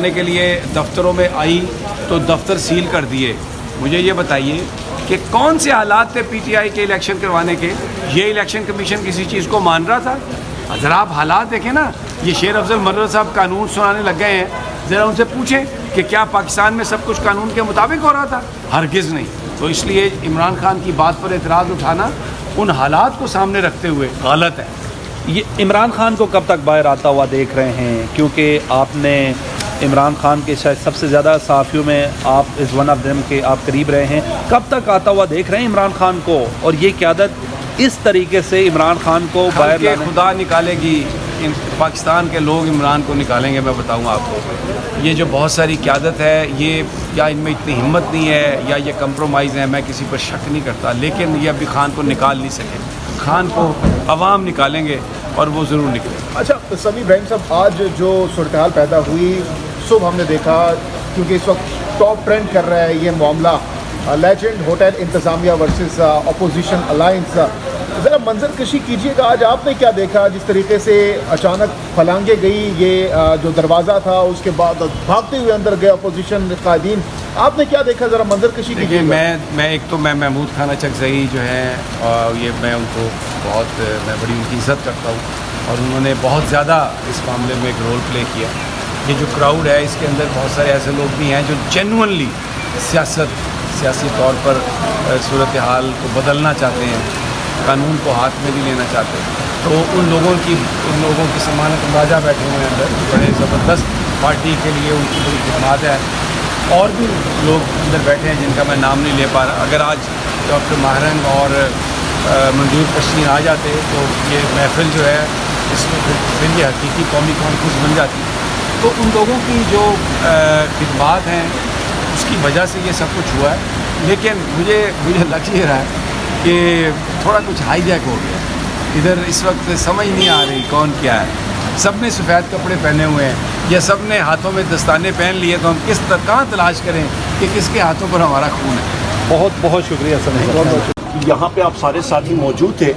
کروانے کے لیے دفتروں میں آئی تو دفتر سیل کر دیے. مجھے یہ بتائیے کہ کون سے حالات تھے پی ٹی آئی کے الیکشن کروانے کے؟ یہ الیکشن کمیشن کسی چیز کو مان رہا تھا؟ ذرا آپ حالات دیکھیں نا. یہ شیر افضل مرر صاحب قانون سنانے لگ گئے ہیں, ذرا ان سے پوچھیں کہ کیا پاکستان میں سب کچھ قانون کے مطابق ہو رہا تھا؟ ہرگز نہیں. تو اس لیے عمران خان کی بات پر اعتراض اٹھانا ان حالات کو سامنے رکھتے ہوئے غلط ہے. یہ عمران خان کو کب تک باہر آتا ہوا دیکھ رہے ہیں؟ کیونکہ آپ نے عمران خان کے شاید سب سے زیادہ صحافیوں میں آپ از ون آف دیم کے آپ قریب رہے ہیں. کب تک آتا ہوا دیکھ رہے ہیں عمران خان کو؟ اور یہ قیادت اس طریقے سے عمران خان کو باہر کے خدا نکالے گی, پاکستان کے لوگ عمران کو نکالیں گے. میں بتاؤں آپ کو, یہ جو بہت ساری قیادت ہے, یہ یا ان میں اتنی ہمت نہیں ہے یا یہ کمپرومائز ہے, میں کسی پر شک نہیں کرتا, لیکن یہ ابھی خان کو نکال نہیں سکے. خان کو عوام نکالیں گے اور وہ ضرور نکلے. اچھا سمیع ابراہیم صاحب, آج جو صورتحال پیدا ہوئی صبح ہم نے دیکھا, کیونکہ اس وقت ٹاپ ٹرینڈ کر رہا ہے یہ معاملہ لیجنڈ ہوٹل انتظامیہ ورسز اپوزیشن الائنس. ذرا منظر کشی کیجیے گا, آج آپ نے کیا دیکھا جس طریقے سے اچانک پھلانگے گئی یہ جو دروازہ تھا, اس کے بعد بھاگتے ہوئے اندر گئے اپوزیشن قائدین, آپ نے کیا دیکھا؟ ذرا منظر کشی کیجیے. میں ایک تو میں محمود خانہ چکزئی جو ہیں, یہ میں ان کو بہت میں بڑی ان کی عزت کرتا ہوں, اور انہوں نے بہت زیادہ اس معاملے میں ایک رول پلے کیا. یہ جو کراؤڈ ہے اس کے اندر بہت سارے ایسے لوگ بھی ہیں جو جینوئنلی سیاسی طور پر صورتحال کو بدلنا چاہتے ہیں, قانون کو ہاتھ میں بھی لینا چاہتے ہیں. تو ان لوگوں کی سمانت اندازہ بیٹھے ہوئے ہیں اندر, بڑے زبردست پارٹی کے لیے ان کی بڑی خدمات ہے. اور بھی لوگ اندر بیٹھے ہیں جن کا میں نام نہیں لے پا رہا. اگر آج ڈاکٹر ماہرنگ اور منظور پشین آ جاتے تو یہ محفل جو ہے اس میں پھر یہ حقیقی قومی کانفرنس بن جاتی. تو ان لوگوں کی جو خدمات ہیں اس کی وجہ سے یہ سب کچھ ہوا ہے. لیکن مجھے لگ یہ رہا ہے کہ تھوڑا کچھ ہائی جیک ہو گیا ادھر. اس وقت سمجھ نہیں آ رہی کون کیا ہے. سب نے سفید کپڑے پہنے ہوئے ہیں یا سب نے ہاتھوں میں دستانے پہن لیے, تو ہم کہاں تلاش کریں کہ کس کے ہاتھوں پر ہمارا خون ہے. بہت بہت شکریہ سر. یہاں پہ آپ سارے ساتھی موجود تھے.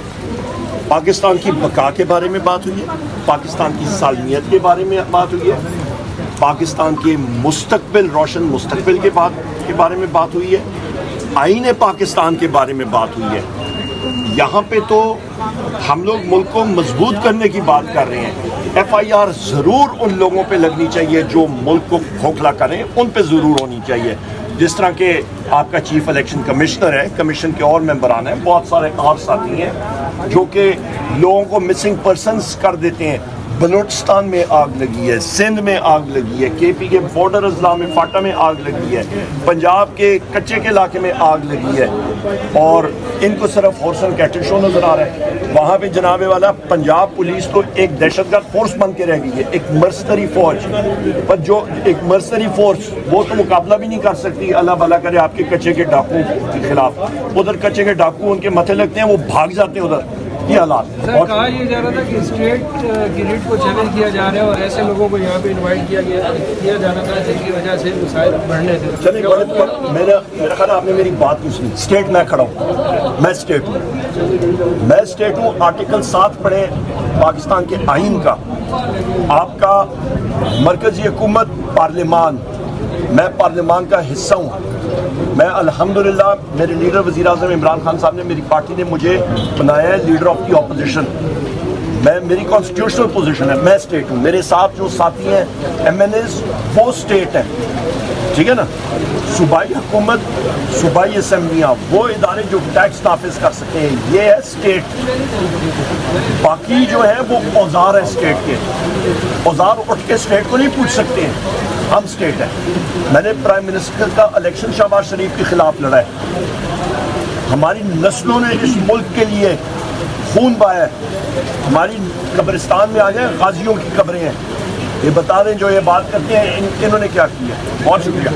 پاکستان کی بقا کے بارے میں بات ہوئی ہے, پاکستان کی سالمیت کے بارے میں بات ہوئی ہے, پاکستان کے مستقبل, روشن مستقبل کے بارے میں بات ہوئی ہے, آئین پاکستان کے بارے میں بات ہوئی ہے. یہاں پہ تو ہم لوگ ملک کو مضبوط کرنے کی بات کر رہے ہیں. ایف آئی آر ضرور ان لوگوں پہ لگنی چاہیے جو ملک کو کھوکھلا کریں, ان پہ ضرور ہونی چاہیے. جس طرح کہ آپ کا چیف الیکشن کمشنر ہے, کمیشن کے اور ممبران ہیں, بہت سارے اور ساتھی ہیں جو کہ لوگوں کو مسنگ پرسنز کر دیتے ہیں. بلوچستان میں آگ لگی ہے, سندھ میں آگ لگی ہے, کے پی کے بارڈر اضلاع میں فاٹا میں آگ لگی ہے, پنجاب کے کچے کے علاقے میں آگ لگی ہے, اور ان کو صرف ہارس اینڈ کیٹل شو نظر آ رہا ہے. وہاں پہ جناب والا پنجاب پولیس تو ایک دہشت گرد فورس بن کے رہ گئی ہے, ایک مرسنری فوج. پر جو ایک مرسنری فورس وہ تو مقابلہ بھی نہیں کر سکتی, اللہ بھلا کرے آپ کے کچے کے ڈاکو کے خلاف. ادھر کچے کے ڈاکو ان کے ماتھے لگتے ہیں, وہ بھاگ جاتے ہیں ادھر. یہ حالات. سر کہا یہ جا رہا تھا کہ اسٹیٹ کی ریٹ کو چیلنج کیا جا رہا ہے اور ایسے لوگوں کو یہاں پہ انوائٹ کیا جانا تھا جن کی وجہ سے مسائل بڑھنے تھے. چلیں میرا خیال آپ نے میری بات نہیں سنی. اسٹیٹ میں کھڑا ہوں, میں اسٹیٹ ہوں. آرٹیکل 7 پڑھیں پاکستان کے آئین کا. آپ کا مرکزی حکومت پارلیمان, میں پارلیمان کا حصہ ہوں. میں الحمدللہ میرے لیڈر وزیر اعظم عمران خان صاحب نے, میری پارٹی نے مجھے بنایا ہے لیڈر آف دی اپوزیشن. میری کانسٹیٹیوشنل پوزیشن ہے, میں اسٹیٹ ہوں. میرے ساتھ جو ساتھی ہیں ایم این ایز وہ اسٹیٹ ہیں, ٹھیک ہے نا. صوبائی حکومت, صوبائی اسمبلیاں, وہ ادارے جو ٹیکس نافذ کر سکتے ہیں, یہ ہے اسٹیٹ. باقی جو ہے وہ اوزار ہے اسٹیٹ کے. اوزار اٹھ کے اسٹیٹ کو نہیں پوچھ سکتے ہیں, ہم اسٹیٹ ہیں. میں نے پرائم منسٹر کا الیکشن شہباز شریف کے خلاف لڑا ہے. ہماری نسلوں نے اس ملک کے لیے خون بہایا ہے. ہماری قبرستان میں آ جائیں, غازیوں کی قبریں ہیں. یہ بتا دیں جو یہ بات کرتے ہیں انہوں نے کیا کیا. بہت شکریہ.